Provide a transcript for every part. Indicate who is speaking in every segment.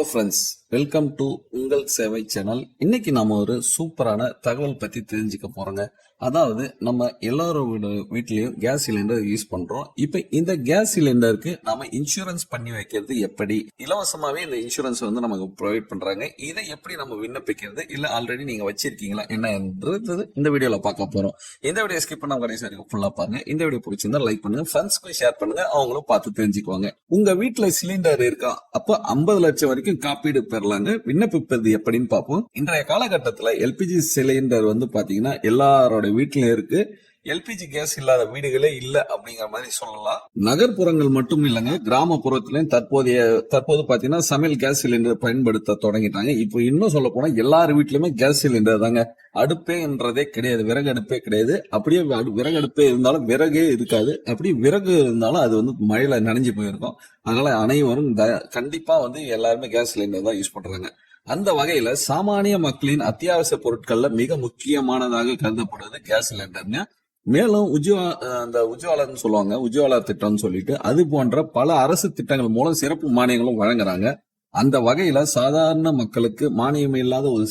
Speaker 1: Hello friends, welcome to உங்கள் சேவை channel. இன்னைக்கு நாம ஒரு சூப்பரான தகவல் பத்தி தெரிஞ்சுக்க போறோங்க. அதாவது நம்ம எல்லாரோட வீட்லயும் கேஸ் சிலிண்டர் யூஸ் பண்றோம். இப்ப இந்த கேஸ் சிலிண்டருக்கு நாம இன்சூரன்ஸ் பண்ணி வைக்கிறது எப்படி? இலவசமாவே இந்த இன்சூரன்ஸ் வந்து நமக்கு ப்ரொவைட் பண்றாங்க. இதை எப்படி நம்ம விண்ணப்பிக்கிறது, இல்ல ஆல்ரெடி நீங்க வச்சிருக்கீங்களா என்னன்றது இந்த வீடியோல பார்க்க போறோம். இந்த வீடியோ ஸ்கிப் பண்ணாம கடைசி வரைக்கும் ஃபுல்லா பாருங்க. இந்த வீடியோ பிடிச்சிருந்தா லைக் பண்ணுங்க, ஃப்ரெண்ட்ஸ்க்கு ஷேர் பண்ணுங்க, அவங்களும் பார்த்து தெரிஞ்சுக்குவாங்க. உங்க வீட்டுல சிலிண்டர் இருக்கா? அப்ப 50 லட்சம் வரைக்கும் காப்பீடு பெறலாங்க. விண்ணப்பிப்பது எப்படின்னு பார்ப்போம். இன்றைய காலகட்டத்தில் எல்பிஜி சிலிண்டர் வந்து பாத்தீங்கன்னா எல்லாரோட வீட்லயும் இருக்கு. எல்பிஜி கேஸ் இல்லாத வீடுகளே இல்ல அப்படிங்கிற மாதிரி சொல்லலாம். நகர்ப்புறங்கள் மட்டும் இல்லைங்க, கிராமப்புறத்திலும் தற்போது பாத்தீங்கன்னா சமையல் கேஸ் சிலிண்டர் பயன்படுத்த தொடங்கிட்டாங்க. இப்போ இன்னும் சொல்ல போனா எல்லார் வீட்லயுமே கேஸ் சிலிண்டர் தாங்க. அடுப்பேன்றதே கிடையாது, விறகு அடுப்பே கிடையாது. அப்படியே விறகு அடுப்பே இருந்தாலும் விறகே இருக்காது. அப்படி விறகு இருந்தாலும் அது வந்து மழையில நனைஞ்சு போயிருக்கும். அதனால அனைவரும் கண்டிப்பா வந்து எல்லாருமே கேஸ் சிலிண்டர் தான் யூஸ் பண்றாங்க. அந்த வகையில சாமானிய மக்களின் அத்தியாவசிய பொருட்கள்ல மிக முக்கியமானதாக கருதப்படுவது கேஸ் சிலிண்டர்ங்க. மேலும் உஜ்வாலான்னு சொல்லுவாங்க, உஜ்வாலா திட்டம்னு சொல்லிட்டு அது போன்ற பல அரசு திட்டங்கள் மூலம் சிறப்பு மானியங்களும் வழங்குறாங்க. அந்த வகையில சாதாரண மக்களுக்கு மானியம் இல்லாத ஒரு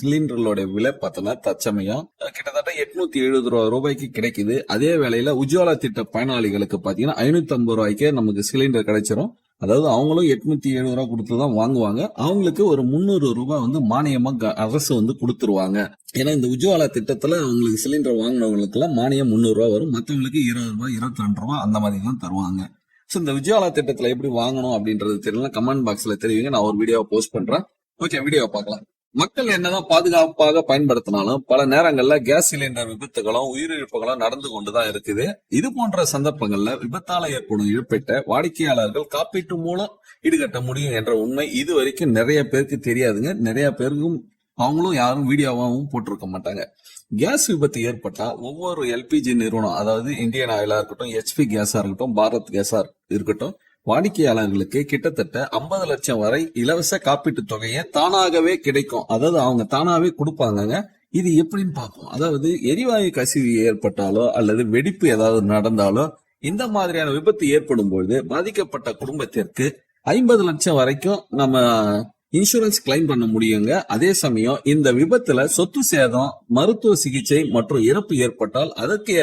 Speaker 1: சிலிண்டர்களோட விலை பார்த்தோம்னா தற்சமயம் கிட்டத்தட்ட 870 ரூபாய்க்கு கிடைக்குது. அதே வேளையில உஜ்வாலா திட்ட பயனாளிகளுக்கு பாத்தீங்கன்னா 550 ரூபாய்க்கே நமக்கு சிலிண்டர் கிடைச்சிரும். அதாவது அவங்களும் 870 ரூபாய் கொடுத்துதான் வாங்குவாங்க. அவங்களுக்கு ஒரு 300 ரூபாய் வந்து மானியமா அரசு வந்து கொடுத்துருவாங்க. ஏன்னா இந்த உஜ்வாலா திட்டத்துல அவங்களுக்கு சிலிண்டர் வாங்கினவங்களுக்கு எல்லாம் மானியம் 300 ரூபாய் வரும். மற்றவங்களுக்கு 20 ரூபாய் 22 ரூபாய் அந்த மாதிரி தான் தருவாங்க. சோ இந்த உஜ்வாலா திட்டத்துல எப்படி வாங்கணும் அப்படின்றது தெரியல, கமெண்ட் பாக்ஸ்ல தெரிவிங்க. நான் ஒரு வீடியோவை போஸ்ட் பண்றேன். ஓகே, வீடியோ பார்க்கலாம். மக்கள் என்னதான் பாதுகாப்பாக பயன்படுத்தினாலும் பல நேரங்கள்ல கேஸ் சிலிண்டர் விபத்துகளும் உயிரிழப்புகளும் நடந்து கொண்டுதான் இருக்குது. இது போன்ற சந்தர்ப்பங்கள்ல விபத்தால ஏற்படும் இழப்பீட்டை வாடிக்கையாளர்கள் காப்பீட்டு மூலம் ஈடுகட்ட முடியும் என்ற உண்மை இது வரைக்கும் நிறைய பேருக்கு தெரியாதுங்க. நிறைய பேருக்கும் அவங்களும் யாரும் வீடியோவாவும் போட்டிருக்க மாட்டாங்க. கேஸ் விபத்து ஏற்பட்டா ஒவ்வொரு எல்பிஜி நிறுவனம், அதாவது இந்தியன் ஆயிலா இருக்கட்டும், ஹெச்பி கேஸா இருக்கட்டும், பாரத் கேஸா இருக்கட்டும், வாடிக்கையாளர்களுக்கு கிட்டத்தட்ட 50 லட்சம் வரை இலவச காப்பீட்டு தொகையை தானாகவே கிடைக்கும். அதாவது அவங்க தானாவே கொடுப்பாங்க. இது எப்படின்னு பார்ப்போம். அதாவது எரிவாயு கசிவு ஏற்பட்டாலோ அல்லது வெடிப்பு ஏதாவது நடந்தாலோ இந்த மாதிரியான விபத்து ஏற்படும் பொழுது பாதிக்கப்பட்ட குடும்பத்திற்கு 50 லட்சம் வரைக்கும் நம்ம இன்சூரன்ஸ் கிளைம் பண்ண முடியுங்க. அதே சமயம் இந்த விபத்துல சொத்து சேதம், மருத்துவ சிகிச்சை மற்றும் இறப்பு ஏற்பட்டால் அதற்கு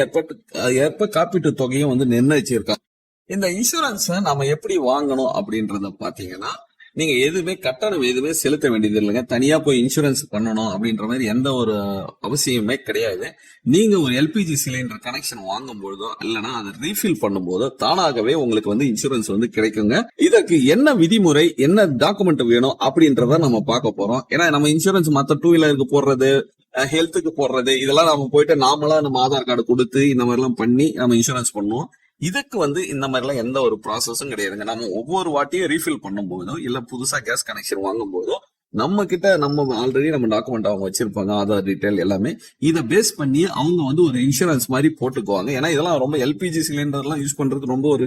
Speaker 1: ஏற்ப காப்பீட்டு தொகையும் வந்து நிர்ணயிச்சிருக்காங்க. இந்த இன்சூரன்ஸ் நம்ம எப்படி வாங்கணும் அப்படின்றத பாத்தீங்கன்னா, நீங்க கட்டணம் எதுவுமே செலுத்த வேண்டியது இல்லைங்க. தனியா போய் இன்சூரன்ஸ் பண்ணணும் அப்படின்ற மாதிரி எந்த ஒரு அவசியமே கிடையாது. நீங்க ஒரு எல்பிஜி சிலிண்டர் கனெக்ஷன் வாங்கும் பொழுதோ இல்லைன்னா அதை ரீஃபில் பண்ணும் போதோ தானாகவே உங்களுக்கு வந்து இன்சூரன்ஸ் வந்து கிடைக்குங்க. இதற்கு என்ன விதிமுறை, என்ன டாக்குமெண்ட் வேணும் அப்படின்றத நம்ம பார்க்க போறோம். ஏன்னா நம்ம இன்சூரன்ஸ் மற்ற 2 வீலருக்கு போடுறது, ஹெல்த்துக்கு போடுறது, இதெல்லாம் நம்ம போயிட்டு நாமளா நம்ம ஆதார் கார்டு கொடுத்து இந்த மாதிரி எல்லாம் பண்ணி நம்ம இன்சூரன்ஸ் பண்ணுவோம். இதுக்கு வந்து இந்த மாதிரிலாம் எந்த ஒரு ப்ராசஸும் கிடையாதுங்க. நம்ம ஒவ்வொரு வாட்டியும் ரீஃபில் பண்ணும் போதோ இல்ல புதுசா கேஸ் கனெக்ஷன் வாங்கும் போதோ நம்ம ஆல்ரெடி நம்ம டாக்குமெண்ட் அவங்க வச்சிருப்பாங்க, ஆதார் டீடைல் எல்லாமே. இதை பேஸ் பண்ணி அவங்க வந்து ஒரு இன்சூரன்ஸ் மாதிரி போட்டுக்குவாங்க. ஏன்னா இதெல்லாம் ரொம்ப எல்பிஜி சிலிண்டர் எல்லாம் யூஸ் பண்றது ரொம்ப ஒரு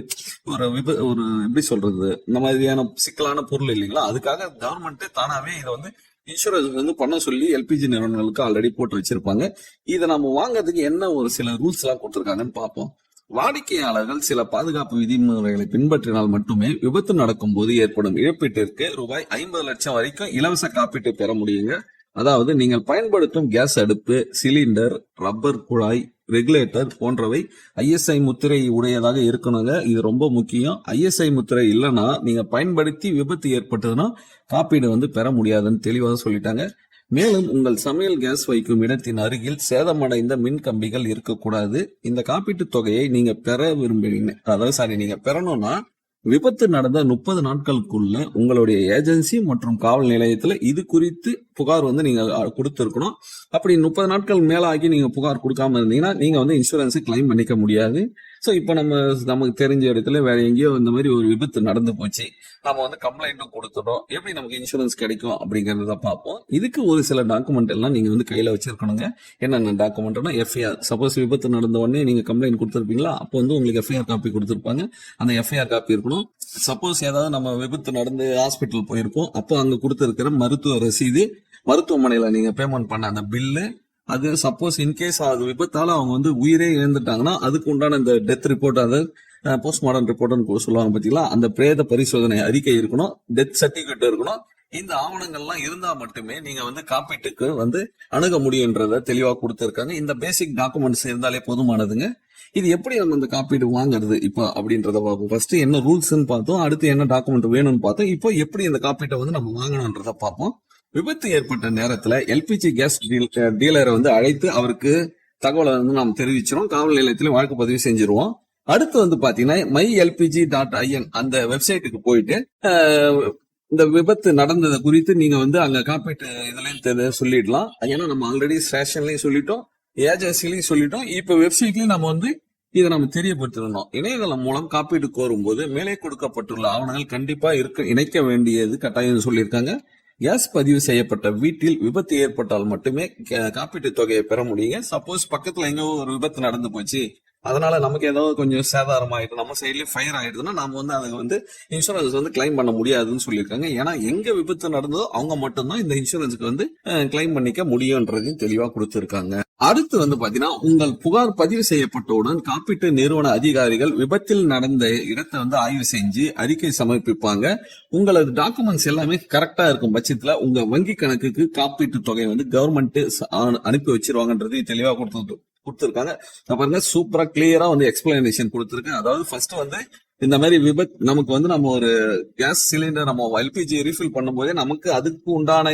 Speaker 1: எப்படி சொல்றது, இந்த மாதிரியான சிக்கலான பொருள் இல்லைங்களா. அதுக்காக கவர்மெண்ட் தானாவே இதை வந்து இன்சூரன்ஸ் வந்து பண்ண சொல்லி எல்பிஜி நிறுவனங்களுக்கு ஆல்ரெடி போட்டு வச்சிருப்பாங்க. இதை நம்ம வாங்குறதுக்கு என்ன ஒரு சில ரூல்ஸ் எல்லாம் கொடுத்துருக்காங்கன்னு பார்ப்போம். வாடிக்கையாளர்கள் சில பாதுகாப்பு விதிமுறைகளை பின்பற்றினால் மட்டுமே விபத்து நடக்கும் போது ஏற்படும் இழப்பீட்டிற்கு ரூபாய் 50 லட்சம் வரைக்கும் இலவச காப்பீட்டு பெற முடியுங்க. அதாவது நீங்கள் பயன்படுத்தும் கேஸ் அடுப்பு, சிலிண்டர், ரப்பர் குழாய், ரெகுலேட்டர் போன்றவை ISI முத்திரை உடையதாக இருக்கணுங்க. இது ரொம்ப முக்கியம். ISI முத்திரை இல்லைன்னா நீங்க பயன்படுத்தி விபத்து ஏற்பட்டதுன்னா காப்பீடு வந்து பெற முடியாதுன்னு தெளிவாக சொல்லிட்டாங்க. மேலும் உங்கள் சமையல் கேஸ் வைக்கும் இடத்தின் அருகில் சேதமடைந்த மின் கம்பிகள் இருக்கக்கூடாது. இந்த காப்பீட்டு தொகையை நீங்க நீங்க பெறணும்னா விபத்து நடந்த 30 நாட்களுக்குள்ள உங்களுடைய ஏஜென்சி மற்றும் காவல் நிலையத்துல இது குறித்து புகார் வந்து நீங்க கொடுத்திருக்கணும். அப்படி 30 நாட்கள் மேல ஆகி நீங்க புகார் கொடுக்காம இருந்தீங்கன்னா நீங்க வந்து இன்சூரன்ஸ் கிளைம் பண்ணிக்க முடியாது. சோ இப்ப நமக்கு தெரிஞ்ச இடத்துல வேற எங்கேயோ இந்த மாதிரி ஒரு விபத்து நடந்து போச்சு, நம்ம வந்து கம்ப்ளைண்ட்டும் கொடுத்துட்டோம், எப்படி நமக்கு இன்சூரன்ஸ் கிடைக்கும் அப்படிங்கறத பார்ப்போம். இதுக்கு ஒரு சில டாக்குமெண்ட் எல்லாம் நீங்க வந்து கையில வச்சிருக்கணுங்க. என்னென்ன டாக்குமெண்ட்னா FIR, சப்போஸ் விபத்து நடந்த உடனே நீங்க கம்ப்ளைண்ட் கொடுத்துருப்பீங்களா, அப்போ வந்து உங்களுக்கு FIR காப்பி கொடுத்துருப்பாங்க. அந்த FIR காப்பி இருக்கணும். சப்போஸ் ஏதாவது நம்ம விபத்து நடந்து ஹாஸ்பிட்டல் போயிருப்போம், அப்போ அங்க கொடுத்திருக்கிற மருத்துவ ரசீது, மருத்துவமனையில நீங்க பேமெண்ட் பண்ண அந்த பில்லு, அது சப்போஸ் இன்கேஸ் அது விபத்தால அவங்க வந்து உயிரே இழந்துட்டாங்கன்னா அதுக்கு உண்டான இந்த டெத் ரிப்போர்ட், அதாவது போஸ்ட்மார்டம் ரிப்போர்ட்னு சொல்லுவாங்க பாத்தீங்களா, அந்த பிரேத பரிசோதனை அறிக்கை இருக்கணும், டெத் சர்டிபிகேட் இருக்கணும். இந்த ஆவணங்கள்லாம் இருந்தா மட்டுமே நீங்க வந்து காப்பீட்டுக்கு வந்து அணுக முடியுன்றத தெளிவா கொடுத்திருக்காங்க. இந்த பேசிக் டாக்குமெண்ட்ஸ் இருந்தாலே போதுமானதுங்க. இது எப்படி நம்ம இந்த காப்பீடு வாங்குறது இப்போ அப்படின்றத பார்ப்போம். ஃபர்ஸ்ட் என்ன ரூல்ஸ்ன்னு பார்த்தோம், அடுத்து என்ன டாக்குமெண்ட் வேணும்னு பார்த்தோம். இப்போ எப்படி இந்த காப்பீட்டை வந்து நம்ம வாங்கணும்ன்றத பார்ப்போம். விபத்து ஏற்பட்ட நேரத்துல எல்பிஜி கேஸ் டீலரை வந்து அழைத்து அவருக்கு தகவலை வந்து நாம் தெரிவிச்சிரும். காவல் நிலையத்துல வழக்கு பதிவு செஞ்சிருவோம். அடுத்து வந்து பாத்தீங்கன்னா mylpg.in அந்த வெப்சைட்டுக்கு போயிட்டு இந்த விபத்து நடந்தது குறித்து நீங்க வந்து அங்க காப்பீட்டு இதுலயும் சொல்லிடலாம். ஏன்னா நம்ம ஆல்ரெடி ஸ்டேஷன்லயும் சொல்லிட்டோம், ஏஜென்சிலையும் சொல்லிட்டோம். இப்ப வெப்சைட்லயும் நம்ம வந்து இதை நம்ம தெரியப்படுத்தணும். இணையதளம் மூலம் காப்பீடு கோரும் போது மேலே கொடுக்கப்பட்டுள்ள ஆவணங்கள் கண்டிப்பா இணைக்க வேண்டியது கட்டாயம் சொல்லியிருக்காங்க. கேஸ் பதிவு செய்யப்பட்ட வீட்டில் விபத்து ஏற்பட்டால் மட்டுமே காப்பீட்டு தொகையை பெற முடியுங்க. சப்போஸ் பக்கத்துல எங்க ஒரு விபத்து நடந்து போச்சு, அதனால நமக்கு ஏதாவது கொஞ்சம் சேதாரம் ஆயிடும், நம்ம சைட்லயும் ஃபயர் ஆயிடுதுன்னா நாம வந்து அதை வந்து இன்சூரன்ஸ் வந்து கிளைம் பண்ண முடியாதுன்னு சொல்லியிருக்காங்க. ஏன்னா எங்க விபத்து நடந்ததோ அவங்க மட்டும்தான் இந்த இன்சூரன்ஸ்க்கு வந்து கிளைம் பண்ணிக்க முடியும்ன்றதையும் தெளிவா கொடுத்திருக்காங்க. அடுத்து வந்து பாத்தீங்கன்னா உங்கள் புகார் பதிவு செய்யப்பட்டவுடன் காப்பீட்டு நிறுவன அதிகாரிகள் விபத்தில் நடந்த இடத்தை வந்து ஆய்வு செஞ்சு அறிக்கை சமர்ப்பிப்பாங்க. உங்களது டாக்குமெண்ட்ஸ் எல்லாமே கரெக்டா இருக்கும் பட்சத்துல உங்க வங்கி கணக்குக்கு காப்பீட்டு தொகை வந்து கவர்மெண்ட் அனுப்பி வச்சிருவாங்கன்றது தெளிவா கொடுத்திருக்காங்க. பாருங்க, சூப்பரா கிளியரா வந்து எக்ஸ்பிளனேஷன் கொடுத்திருக்கேன். அதாவது ஃபர்ஸ்ட் வந்து இந்த மாதிரி விபத்து நமக்கு வந்து நம்ம ஒரு கேஸ் சிலிண்டர் நம்ம எல்பிஜி ரீஃபில் பண்ணும்போதே நமக்கு அதுக்கு உண்டான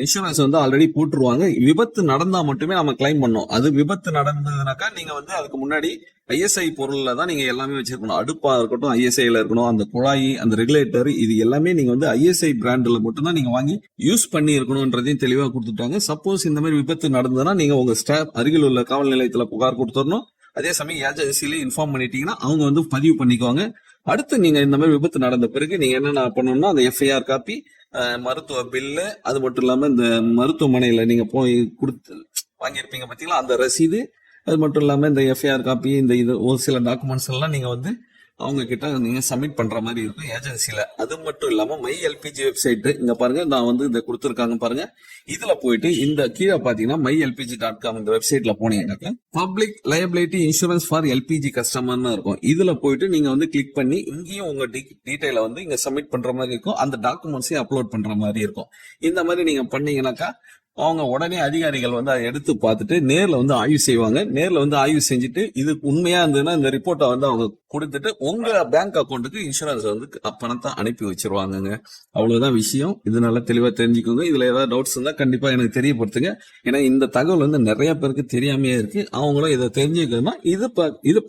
Speaker 1: இன்சூரன்ஸ் வந்து ஆல்ரெடி போட்டுருவாங்க. விபத்து நடந்தா மட்டுமே நம்ம கிளைம் பண்ணோம். அது விபத்து நடந்ததுனாக்கா நீங்க வந்து அதுக்கு முன்னாடி ஐஎஸ்ஐ பொருள்ல தான் நீங்க எல்லாமே வச்சிருக்கணும். அடுப்பா இருக்கட்டும் ஐஎஸ்ஐல இருக்கணும், அந்த குழாய், அந்த ரெகுலேட்டர், இது எல்லாமே நீங்க வந்து ஐஎஸ்ஐ பிராண்ட்ல மட்டும்தான் நீங்க வாங்கி யூஸ் பண்ணி இருக்கணும்ன்றதையும் தெளிவா கொடுத்துட்டாங்க. சப்போஸ் இந்த மாதிரி விபத்து நடந்ததுன்னா நீங்க உங்க ஸ்டாஃப் அருகில் உள்ள காவல் நிலையத்துல புகார் கொடுத்துடணும். அதே சமயம் ஏஜென்சில இன்ஃபார்ம் பண்ணிட்டீங்கன்னா அவங்க வந்து பதிவு பண்ணிக்குவாங்க. அடுத்து நீங்க இந்த மாதிரி விபத்து நடந்த பிறகு நீங்க என்னென்ன பண்ணணும்னா அந்த எஃப்ஐஆர் காப்பி, மருத்துவ பில்லு, அது மட்டும் இல்லாம இந்த மருத்துவமனையில நீங்க போய் கொடுத்து வாங்கியிருப்பீங்க பாத்தீங்களா அந்த ரசீது, அது மட்டும் இல்லாம இந்த எஃப்ஐஆர் காப்பி, இந்த இது ஒரு சில டாக்குமெண்ட்ஸ் எல்லாம் நீங்க வந்து அவங்க கிட்ட நீங்க சப்மிட் பண்ற மாதிரி இருக்கும் ஏஜென்சில. அது மட்டும் இல்லாம மை எல்பிஜி வெப்சைட் இங்க பாருங்க, நான் வந்து இதை கொடுத்துருக்காங்க பாருங்க. இதுல போயிட்டு இந்த கீழே பாத்தீங்கன்னா mylpg.com இந்த வெப்சைட்ல போனீங்கன்னாக்க public liability insurance for LPG கஸ்டமர்னு இருக்கும். இதுல போயிட்டு நீங்க வந்து கிளிக் பண்ணி இங்கேயும் உங்க டீடைல வந்து இங்க சப்மிட் பண்ற மாதிரி இருக்கும். அந்த டாக்குமெண்ட்ஸையும் அப்லோட் பண்ற மாதிரி இருக்கும். இந்த மாதிரி நீங்க பண்ணீங்கன்னாக்கா அவங்க உடனே அதிகாரிகள் வந்து அதை எடுத்து பார்த்துட்டு நேர்ல வந்து ஆய்வு செய்வாங்க. நேர்ல வந்து ஆய்வு செஞ்சுட்டு இது உண்மையா இருந்ததுன்னா இந்த ரிப்போர்ட்டை வந்து அவங்க கொடுத்துட்டு உங்க பேங்க் அக்கௌண்ட்டுக்கு இன்சூரன்ஸ் வந்து பணத்தை அனுப்பி வச்சிருவாங்க. அவ்வளவுதான் விஷயம். இது நல்லா தெளிவா தெரிஞ்சுக்கோங்க. இதுல ஏதாவது டவுட்ஸ் இருந்தா கண்டிப்பா எனக்கு தெரியப்படுத்துங்க. ஏன்னா இந்த தகவல் வந்து நிறைய பேருக்கு தெரியாமையே இருக்கு. அவங்களும் இதை தெரிஞ்சுக்கணும்னா இது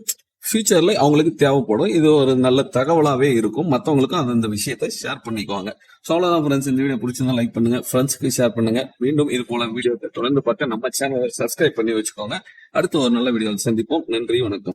Speaker 1: ஃபியூச்சர்ல அவங்களுக்கு தேவைப்படும். இது ஒரு நல்ல தகவலாவே இருக்கும். மற்றவங்களுக்கும் அந்த விஷயத்தை ஷேர் பண்ணிக்குவாங்க. ஸோ அவ்வளவுதான் ஃப்ரெண்ட்ஸ். இந்த வீடியோ பிடிச்சிருந்தா லைக் பண்ணுங்க, ஃப்ரெண்ட்ஸ்க்கு ஷேர் பண்ணுங்க. மீண்டும் இது போல வீடியோ தொடர்ந்து பார்க்க நம்ம சேனலை சப்ஸ்கிரைப் பண்ணி வச்சுக்கோங்க. அடுத்து ஒரு நல்ல வீடியோ சந்திப்போம். நன்றி, வணக்கம்.